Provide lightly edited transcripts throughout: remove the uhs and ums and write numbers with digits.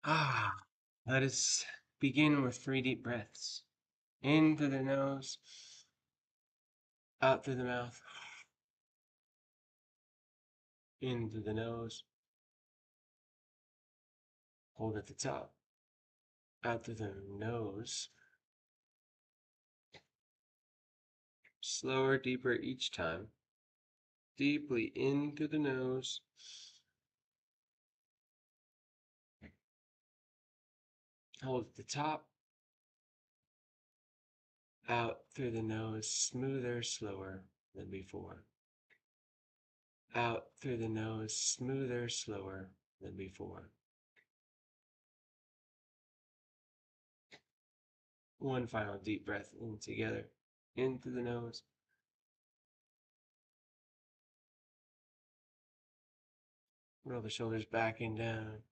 Ah, let us begin with 3 deep breaths. In through the nose, out through the mouth. In through the nose, hold at the top. Out through the nose. Slower, deeper each time. Deeply in through the nose. Hold at the top. Out through the nose, smoother, slower than before. Out through the nose, smoother, slower than before. One final deep breath in together. In through the nose. Roll the shoulders back and down.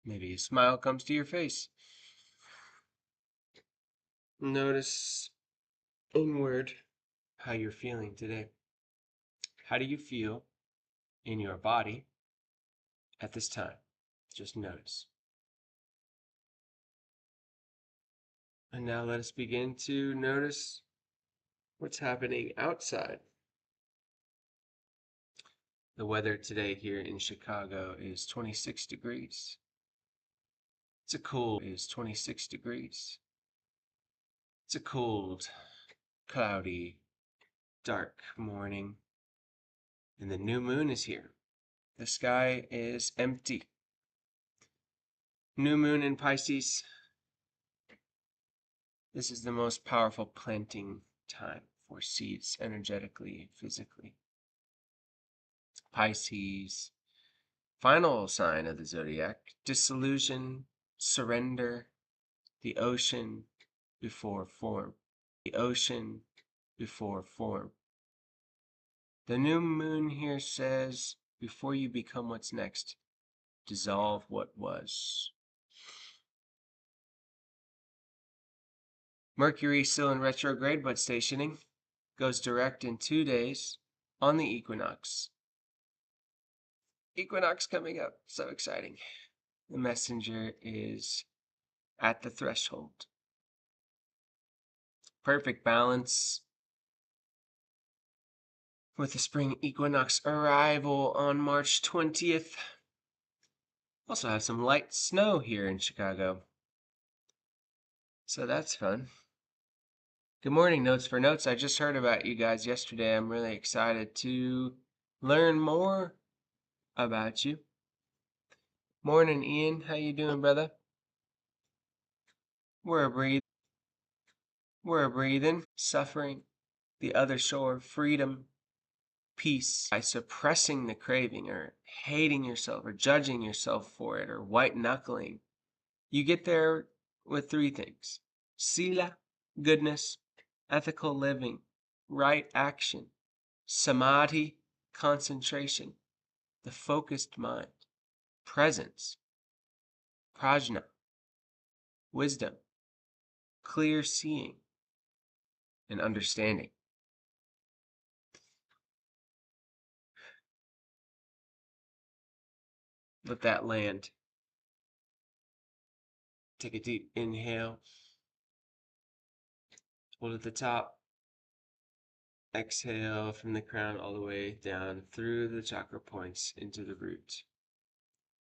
Maybe a smile comes to your face. Notice inward how you're feeling today. How do you feel in your body at this time? Just notice. And now let us begin to notice what's happening outside. The weather today here in Chicago is 26 degrees. It's a cold 26 degrees. It's a cold, cloudy, dark morning. And the new moon is here. The sky is empty. New moon in Pisces. This is the most powerful planting time for seeds energetically, physically. Pisces, final sign of the zodiac, disillusion, surrender, the ocean before form. The ocean before form. The new moon here says, before you become what's next, dissolve what was. Mercury still in retrograde but stationing, goes direct in 2 days on the equinox. Equinox coming up, so exciting. The messenger is at the threshold. Perfect balance with the spring equinox arrival on March 20th. Also have some light snow here in Chicago, so that's fun. Good morning, Notes for Notes. I just heard about you guys yesterday. I'm really excited to learn more about you. Morning, Ian. How you doing, brother? We're breathing, suffering, the other shore, freedom, peace. By suppressing the craving or hating yourself or judging yourself for it or white knuckling, you get there with 3 things: Sila, goodness; ethical living, right action; Samadhi, concentration, the focused mind; presence, Prajna, wisdom, clear seeing, and understanding. Let that land. Take a deep inhale. Hold at the top. Exhale from the crown all the way down through the chakra points into the root.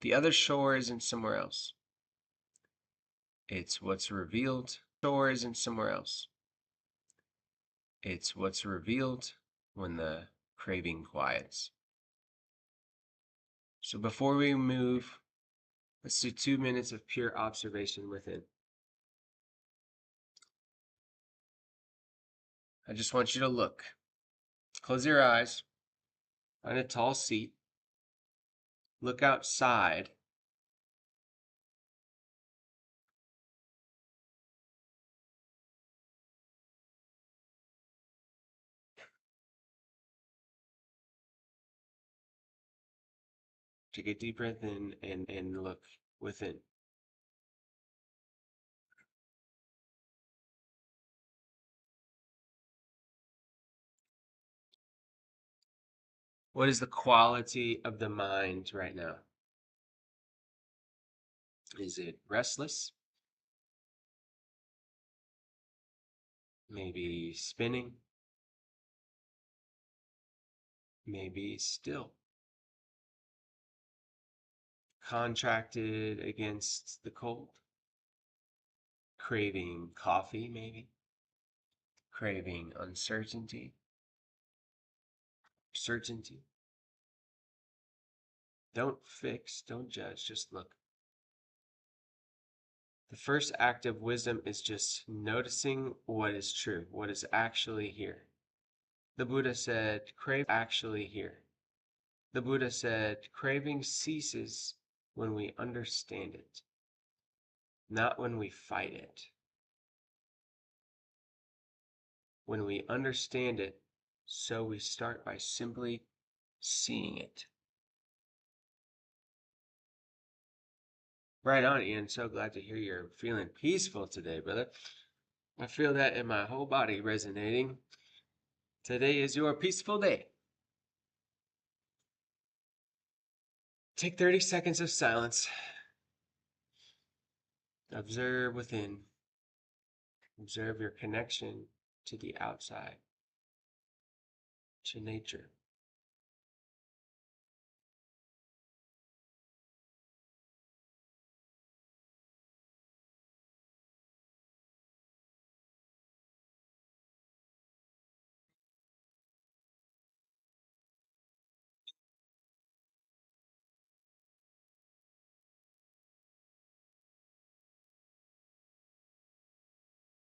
The other shore isn't somewhere else. It's what's revealed. Shore isn't somewhere else. It's what's revealed when the craving quiets. So before we move, let's do 2 minutes of pure observation within. I just want you to look. Close your eyes. Find a tall seat. Look outside. Take a deep breath in and look within. What is the quality of the mind right now? Is it restless? Maybe spinning? Maybe still? Contracted against the cold? Craving coffee, maybe? Craving uncertainty? Certainty? Don't fix, don't judge, just look. The first act of wisdom is just noticing what is true, what is actually here. The Buddha said, crave actually here. The Buddha said, craving ceases when we understand it, not when we fight it. When we understand it, so we start by simply seeing it. Right on, Ian. So glad to hear you're feeling peaceful today, brother. I feel that in my whole body resonating. Today is your peaceful day. Take 30 seconds of silence. Observe within. Observe your connection to the outside, to nature.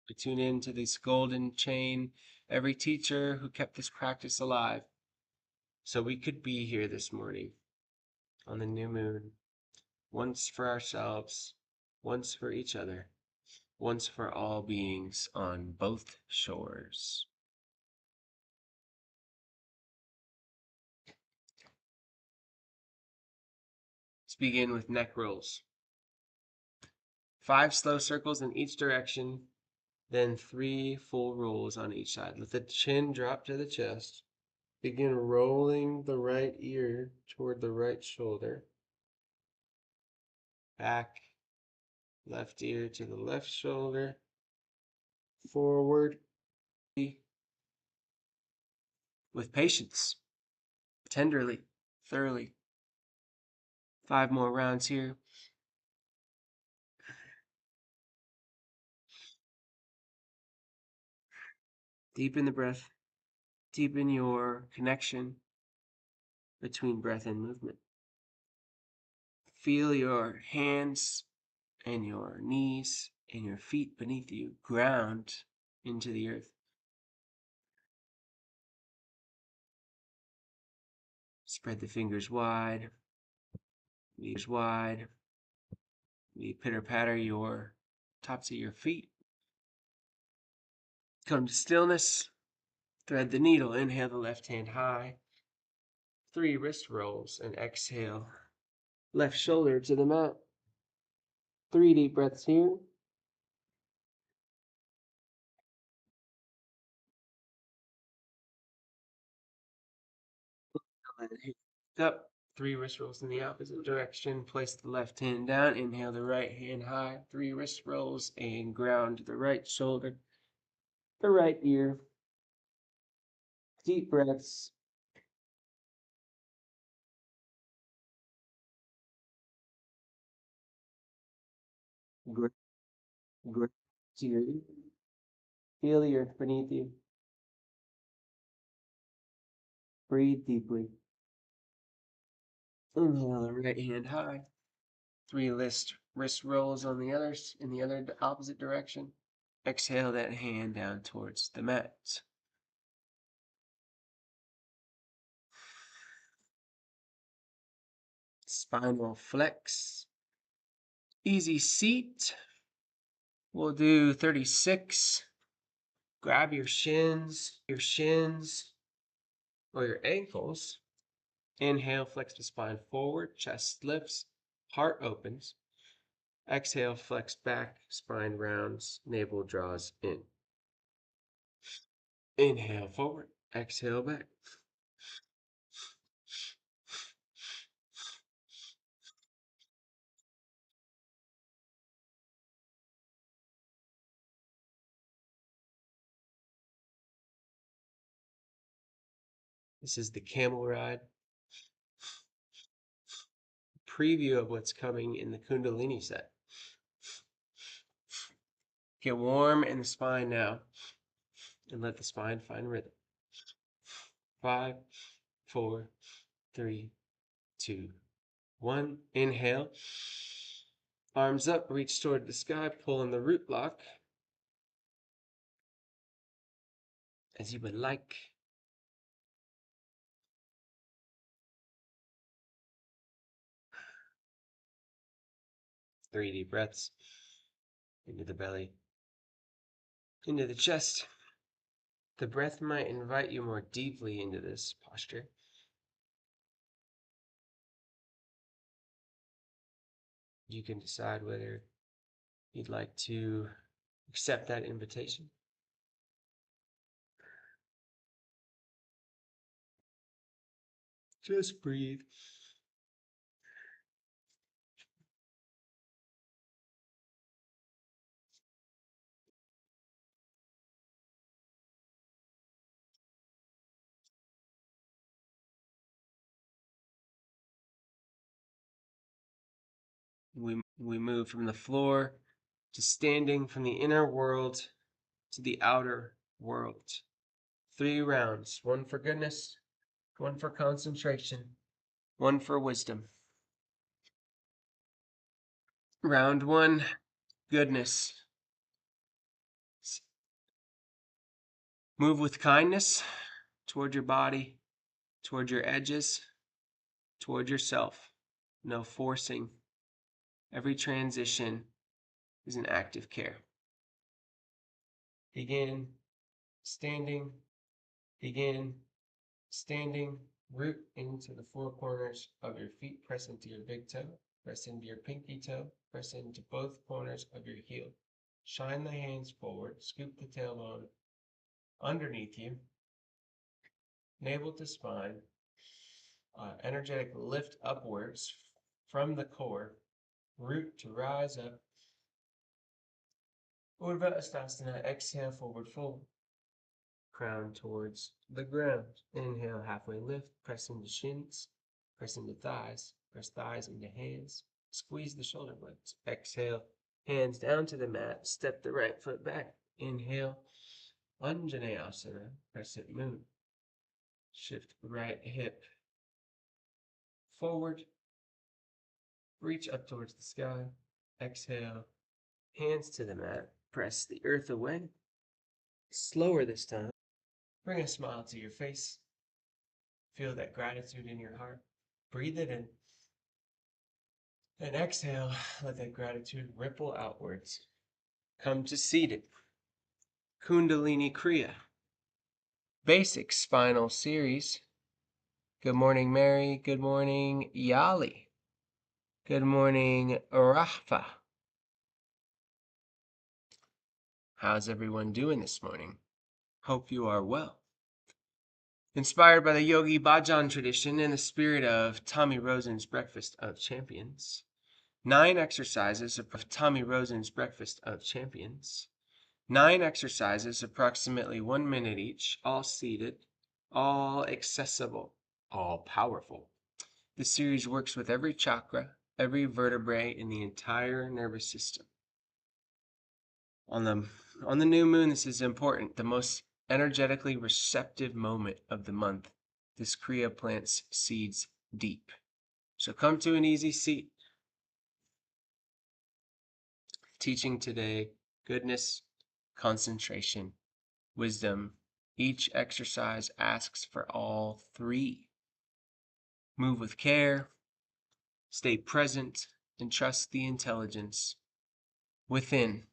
We tune into this golden chain, every teacher who kept this practice alive, so we could be here this morning on the new moon, once for ourselves, once for each other, once for all beings on both shores. Let's begin with neck rolls. 5 slow circles in each direction, then 3 full rolls on each side. Let the chin drop to the chest. Begin rolling the right ear toward the right shoulder. Back, left ear to the left shoulder. Forward. With patience, tenderly, thoroughly. 5 more rounds here. Deepen the breath. Deepen your connection between breath and movement. Feel your hands and your knees and your feet beneath you ground into the earth. Spread the fingers wide. Knees wide. Pitter patter your tops of your feet. Come to stillness. Thread the needle. Inhale the left hand high. 3 wrist rolls and exhale. Left shoulder to the mat. 3 deep breaths here. Up. 3 wrist rolls in the opposite direction. Place the left hand down. Inhale the right hand high. 3 wrist rolls and ground the right shoulder, the right ear. Deep breaths. Breath to your ear. Feel the earth beneath you. Breathe deeply. Inhale the right hand high. 3 wrist rolls on the others in the other opposite direction. Exhale that hand down towards the mat. Spinal flex. Easy seat. We'll do 36. Grab your shins or your ankles. Inhale, flex the spine forward, chest lifts, heart opens. Exhale, flex back, spine rounds, navel draws in. Inhale forward, exhale back. This is the camel ride. Preview of what's coming in the Kundalini set. Get warm in the spine now and let the spine find rhythm. 5, 4, 3, 2, 1. Inhale. Arms up, reach toward the sky, pull in the root block as you would like. 3 deep breaths into the belly, into the chest. The breath might invite you more deeply into this posture. You can decide whether you'd like to accept that invitation. Just breathe. We move from the floor to standing, from the inner world to the outer world. 3 rounds, 1 for goodness, 1 for concentration, 1 for wisdom. Round 1, goodness. Move with kindness toward your body, toward your edges, toward yourself. No forcing. Every transition is an act of care. Begin standing, begin standing. Root into the 4 corners of your feet. Press into your big toe. Press into your pinky toe. Press into both corners of your heel. Shine the hands forward. Scoop the tailbone underneath you. Navel to spine. Energetic lift upwards from the core. Root to rise up. Urdhva Hastasana. Exhale, forward fold. Crown towards the ground. Inhale, halfway lift. Press into shins. Press into thighs. Press thighs into hands. Squeeze the shoulder blades. Exhale, hands down to the mat. Step the right foot back. Inhale, Anjaneyasana. Crescent moon. Shift right hip forward. Reach up towards the sky. Exhale, hands to the mat. Press the earth away. Slower this time. Bring a smile to your face. Feel that gratitude in your heart. Breathe it in. And exhale, let that gratitude ripple outwards. Come to seated. Kundalini Kriya. Basic spinal series. Good morning, Mary. Good morning, Yali. Good morning, Rahfa. How's everyone doing this morning? Hope you are well. Inspired by the Yogi Bhajan tradition and the spirit of Tommy Rosen's Breakfast of Champions, 9 exercises of Tommy Rosen's Breakfast of Champions. 9 exercises, approximately 1 minute each, all seated, all accessible, all powerful. This series works with every chakra, every vertebrae in the entire nervous system. On the new moon, this is important, the most energetically receptive moment of the month. This Kriya plants seeds deep. So come to an easy seat. Teaching today, goodness, concentration, wisdom. Each exercise asks for all 3. Move with care, stay present, and trust the intelligence within.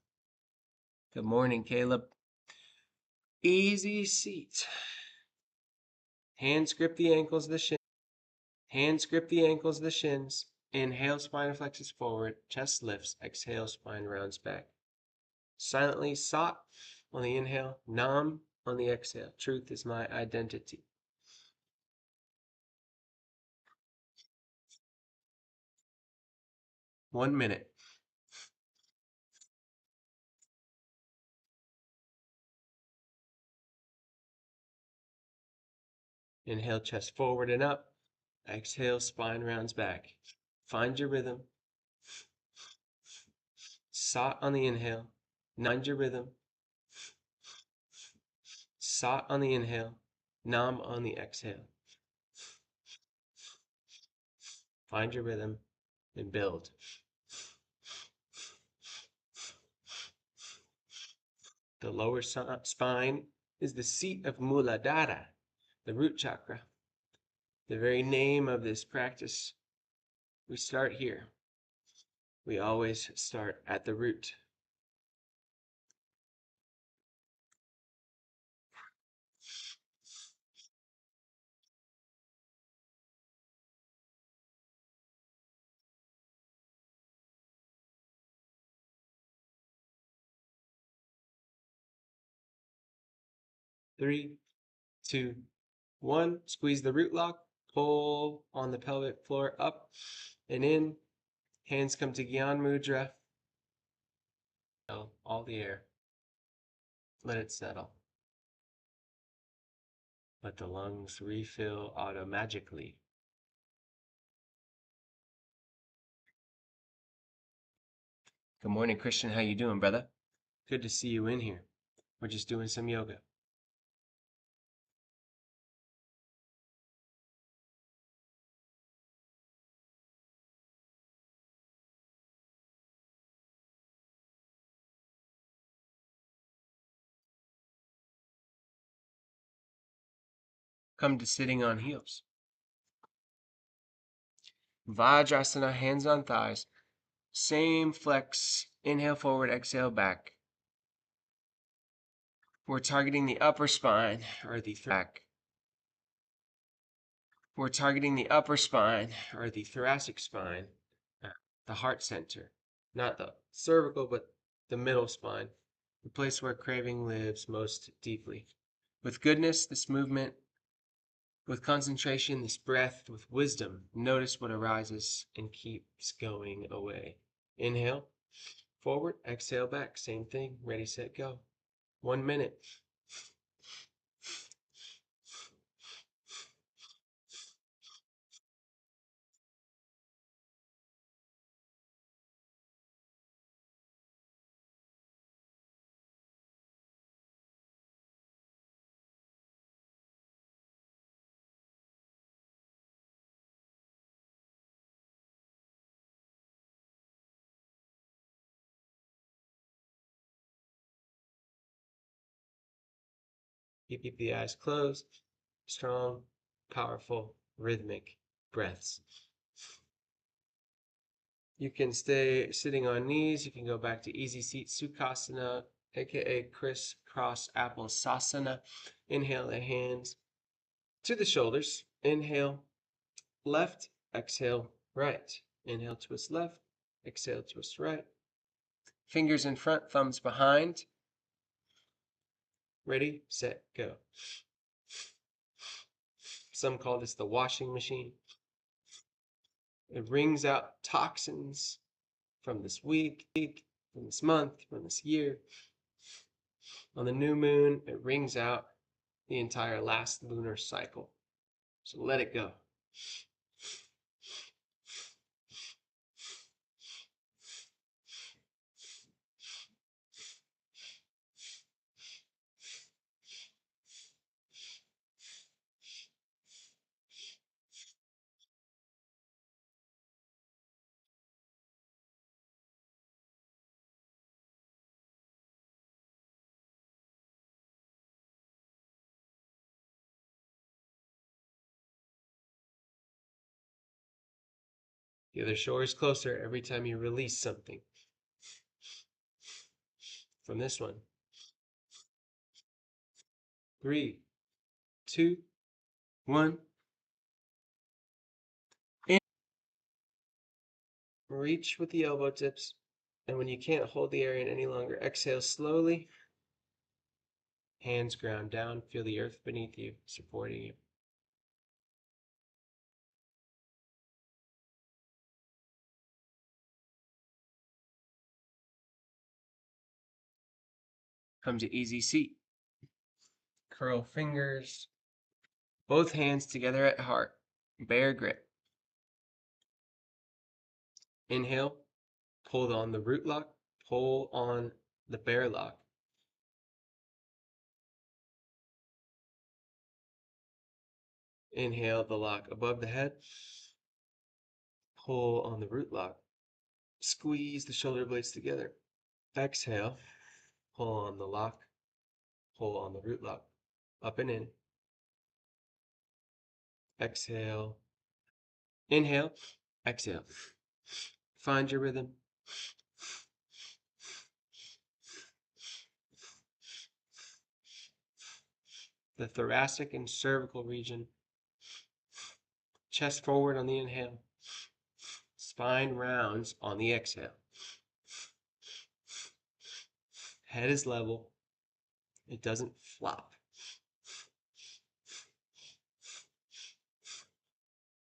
Good morning, Caleb. Easy seat. Hands grip the ankles, the shins. Hands grip the ankles, the shins. Inhale, spine flexes forward, chest lifts. Exhale, spine rounds back. Silently Sat on the inhale, Nam on the exhale. Truth is my identity. One minute. Inhale, chest forward and up. Exhale, spine rounds back. Find your rhythm. Sat on the inhale. Find your rhythm. Sat on the inhale. Nam on the exhale. Find your rhythm and build. The lower spine is the seat of Muladhara, the root chakra. The very name of this practice. We start here. We always start at the root. Three, two, one. Squeeze the root lock. Pull on the pelvic floor up and in. Hands come to Gyan Mudra. All the air. Let it settle. Let the lungs refill automagically. Good morning, Christian. How you doing, brother? Good to see you in here. We're just doing some yoga. Come to sitting on heels. Vajrasana, hands on thighs. Same flex. Inhale forward, exhale back. We're targeting the upper spine or the thoracic. We're targeting the upper spine or the thoracic spine, the heart center, not the cervical, but the middle spine, the place where craving lives most deeply. With goodness, this movement, with concentration, this breath, with wisdom, notice what arises and keeps going away. Inhale, forward, exhale back, same thing, ready, set, go. 1 minute. Keep the eyes closed. Strong, powerful, rhythmic breaths. You can stay sitting on knees. You can go back to easy seat Sukhasana, aka crisscross apple sasana. Inhale the hands to the shoulders. Inhale left, exhale right. Inhale, twist left, exhale, twist right. Fingers in front, thumbs behind. Ready, set, go. Some call this the washing machine. It wrings out toxins from this week, from this month, from this year. On the new moon, it wrings out the entire last lunar cycle. So let it go. The other shore is closer every time you release something from this one. 3, 2, 1. In. Reach with the elbow tips. And when you can't hold the air in any longer, exhale slowly. Hands ground down. Feel the earth beneath you, supporting you. Come to easy seat. Curl fingers. Both hands together at heart. Bear grip. Inhale. Pull on the root lock. Pull on the bear lock. Inhale the lock above the head. Pull on the root lock. Squeeze the shoulder blades together. Exhale. Pull on the lock. Pull on the root lock. Up and in. Exhale. Inhale. Exhale. Find your rhythm. The thoracic and cervical region. Chest forward on the inhale. Spine rounds on the exhale. Head is level. It doesn't flop.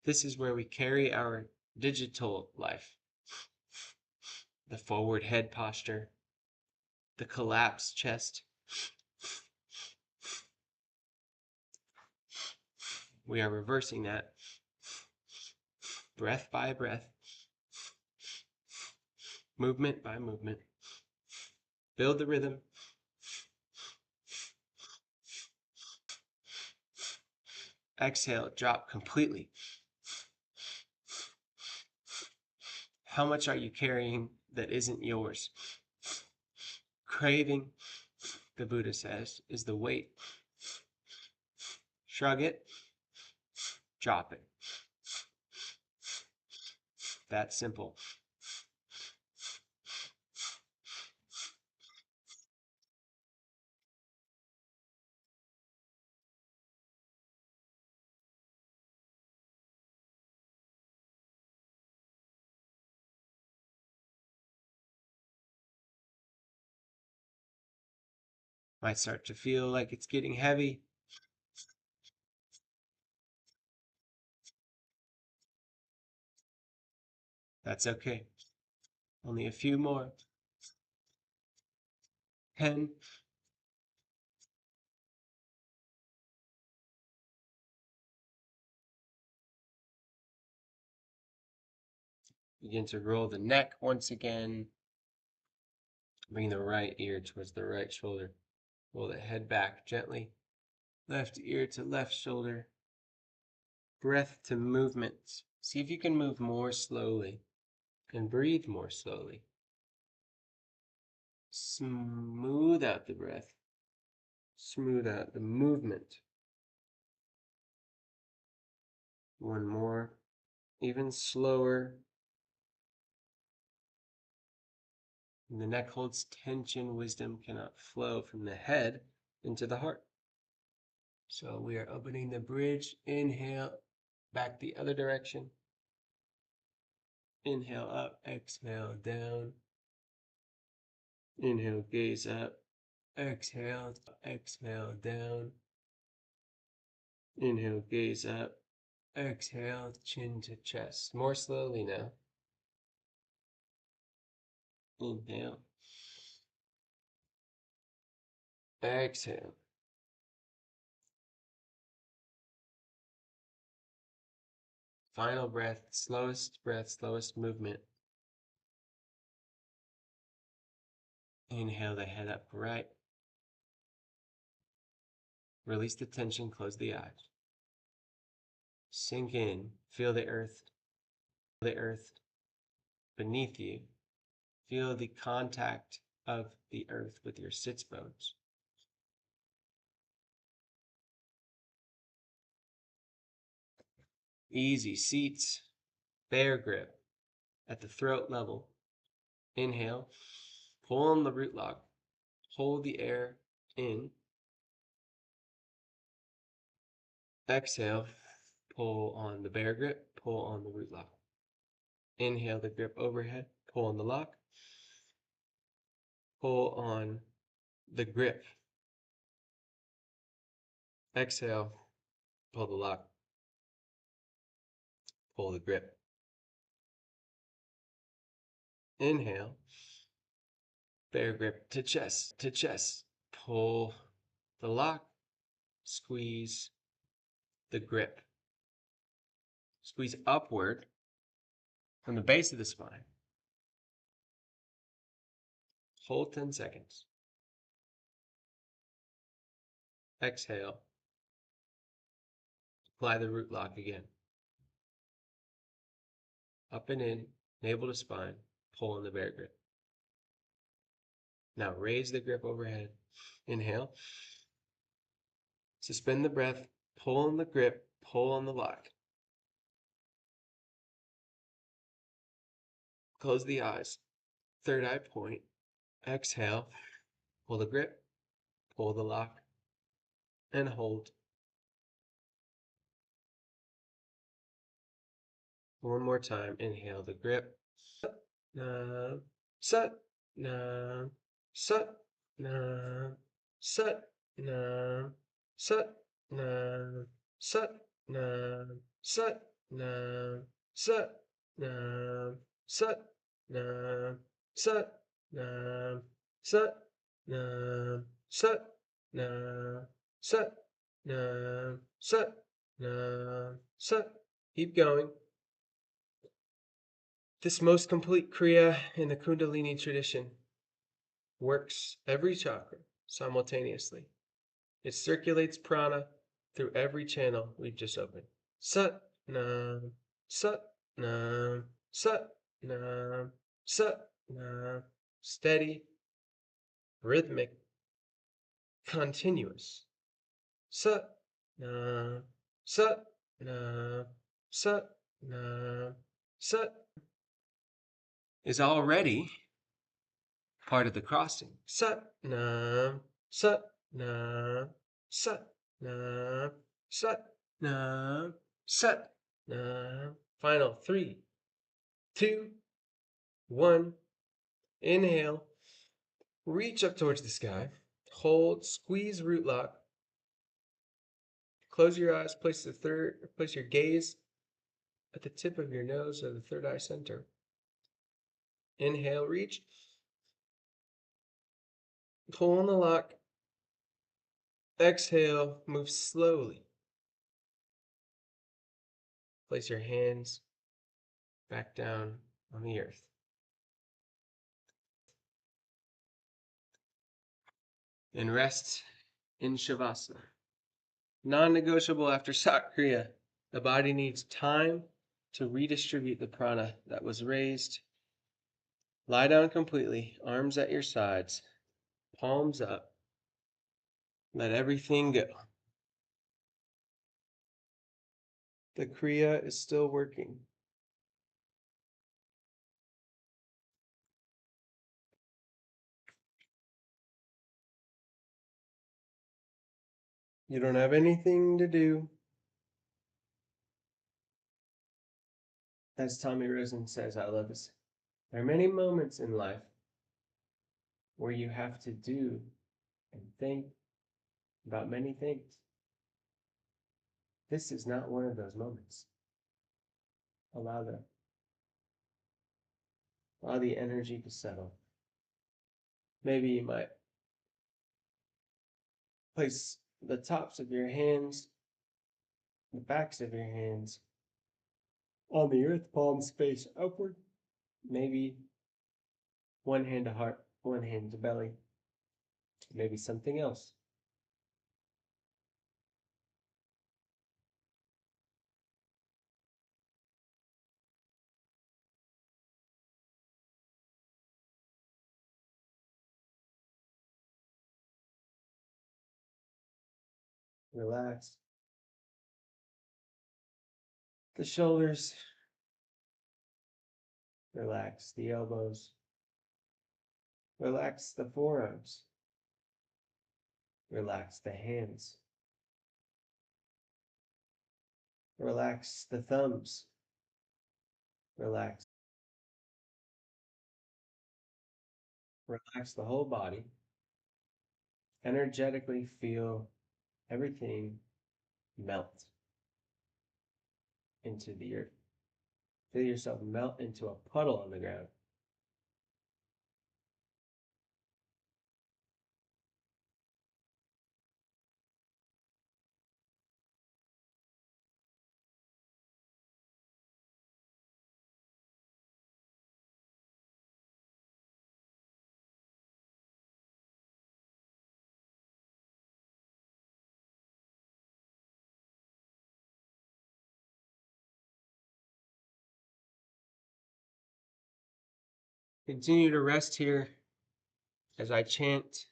This is where we carry our digital life. The forward head posture. The collapsed chest. We are reversing that. Breath by breath. Movement by movement. Build the rhythm. Exhale, drop completely. How much are you carrying that isn't yours? Craving, the Buddha says, is the weight. Shrug it, drop it. That simple. Might start to feel like it's getting heavy. That's okay. Only a few more. 10. Begin to roll the neck once again. Bring the right ear towards the right shoulder. Roll the head back gently. Left ear to left shoulder. Breath to movement. See if you can move more slowly and breathe more slowly. Smooth out the breath. Smooth out the movement. One more. Even slower. When the neck holds tension, wisdom cannot flow from the head into the heart. So we are opening the bridge. Inhale, back the other direction. Inhale up, exhale down. Inhale, gaze up. Exhale, exhale down. Inhale, gaze up. Exhale, chin to chest. More slowly now. Inhale. Exhale. Final breath, slowest movement. Inhale the head up right. Release the tension, close the eyes. Sink in, feel the earth beneath you. Feel the contact of the earth with your sits bones. Easy seats, bear grip at the throat level. Inhale, pull on the root lock, hold the air in. Exhale, pull on the bear grip, pull on the root lock. Inhale the grip overhead, pull on the lock, pull on the grip. Exhale, pull the lock, pull the grip. Inhale, bear grip to chest, pull the lock, squeeze, the grip. Squeeze upward from the base of the spine. Hold 10 seconds. Exhale. Apply the root lock again. Up and in, navel to spine, pull in the bear grip. Now raise the grip overhead. Inhale. Suspend the breath, pull on the grip, pull on the lock. Close the eyes. Third eye point. Exhale. Pull the grip, pull the lock, and hold. One more time. Inhale the grip. Nam, sat, nam, sat, nam, sat, nam, sat, nam, sat, nam, sat, nam, sat, nam, sat, nam, sat, nam, sat, nam, sat, nam, sat, nam, sat, nam, sat. Keep going. This most complete Kriya in the Kundalini tradition works every chakra simultaneously. It circulates prana through every channel we've just opened. Sat Nam, Sat Nam, Sat Nam, Sat Nam. Steady, rhythmic, continuous. Sat Nam, Sat Nam, Sat Nam, Sat is already part of the crossing. Sat Nam, Sat Nam, Sat Nam, Sat Nam, Sat Nam. Final 3, 2, 1. Inhale. Reach up towards the sky. Hold. Squeeze root lock. Close your eyes. Place your gaze at the tip of your nose or the third eye center. Inhale. Reach. Pull on the lock. Exhale. Move slowly. Place your hands back down on the earth. And rest in Shavasana. Non-negotiable after Kriya. The body needs time to redistribute the prana that was raised. Lie down completely, arms at your sides, palms up. Let everything go. The Kriya is still working. You don't have anything to do. As Tommy Rosen says, I love this. There are many moments in life where you have to do and think about many things. This is not one of those moments. Allow the energy to settle. Maybe you might place the tops of your hands, the backs of your hands on the earth, palms face upward. Maybe one hand to heart, one hand to belly. Maybe something else. Relax the shoulders. Relax the elbows. Relax the forearms. Relax the hands. Relax the thumbs. Relax. Relax the whole body. Energetically feel everything melt into the earth. Feel yourself melt into a puddle on the ground. Continue to rest here as I chant.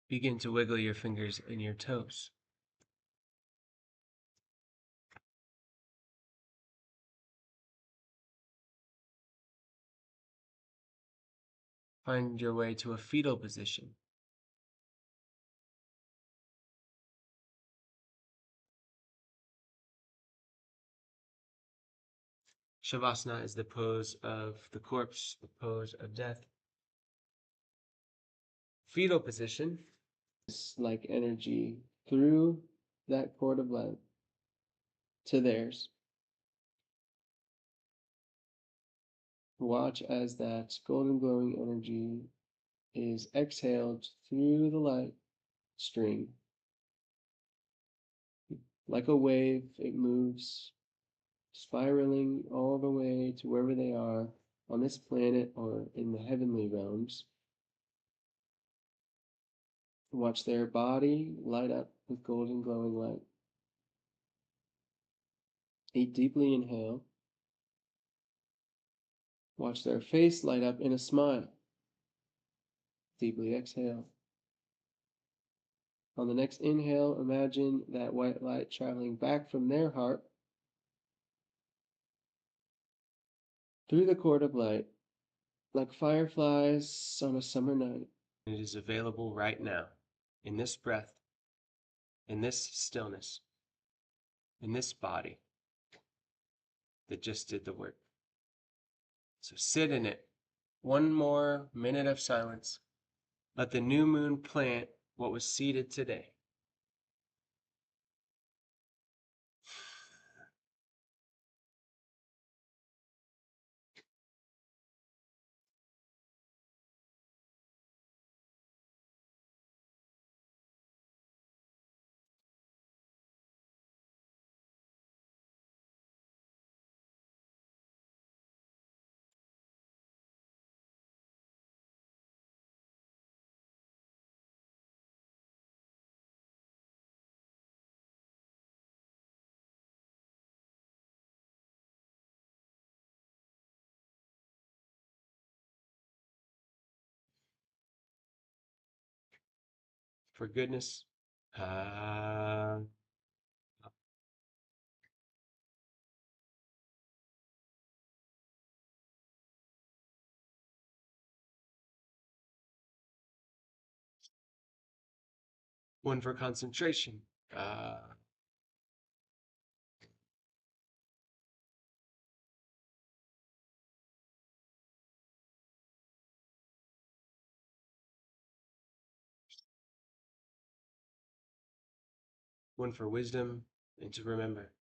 Begin to wiggle your fingers and your toes. Find your way to a fetal position. Shavasana is the pose of the corpse, the pose of death. Fetal position is like energy through that cord of light to theirs. Watch as that golden glowing energy is exhaled through the light string. Like a wave, it moves, spiraling all the way to wherever they are on this planet or in the heavenly realms. Watch their body light up with golden glowing light. Deeply inhale. Watch their face light up in a smile. Deeply exhale. On the next inhale, imagine that white light traveling back from their heart through the cord of light, like fireflies on a summer night. It is available right now, in this breath, in this stillness, in this body that just did the work. So sit in it. One more minute of silence. Let the new moon plant what was seeded today. For goodness. One for concentration. One for wisdom and to remember.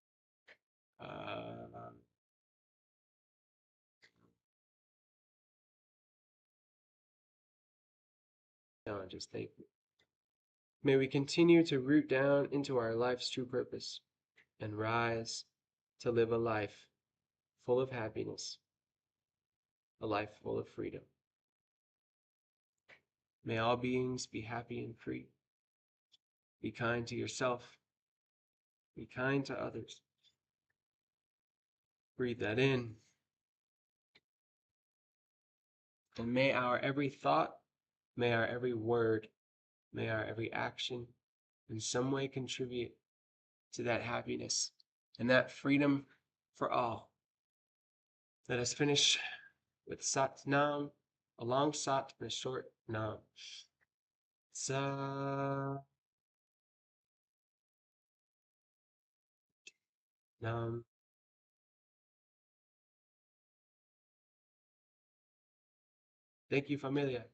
No, just thank you. May we continue to root down into our life's true purpose and rise to live a life full of happiness a life full of freedom. May all beings be happy and free. Be kind to yourself. Be kind to others. Breathe that in. And may our every thought, may our every word, may our every action in some way contribute to that happiness and that freedom for all. Let us finish with Sat Nam, a long Sat and a short Nam. Sa Nam. Thank you, familia.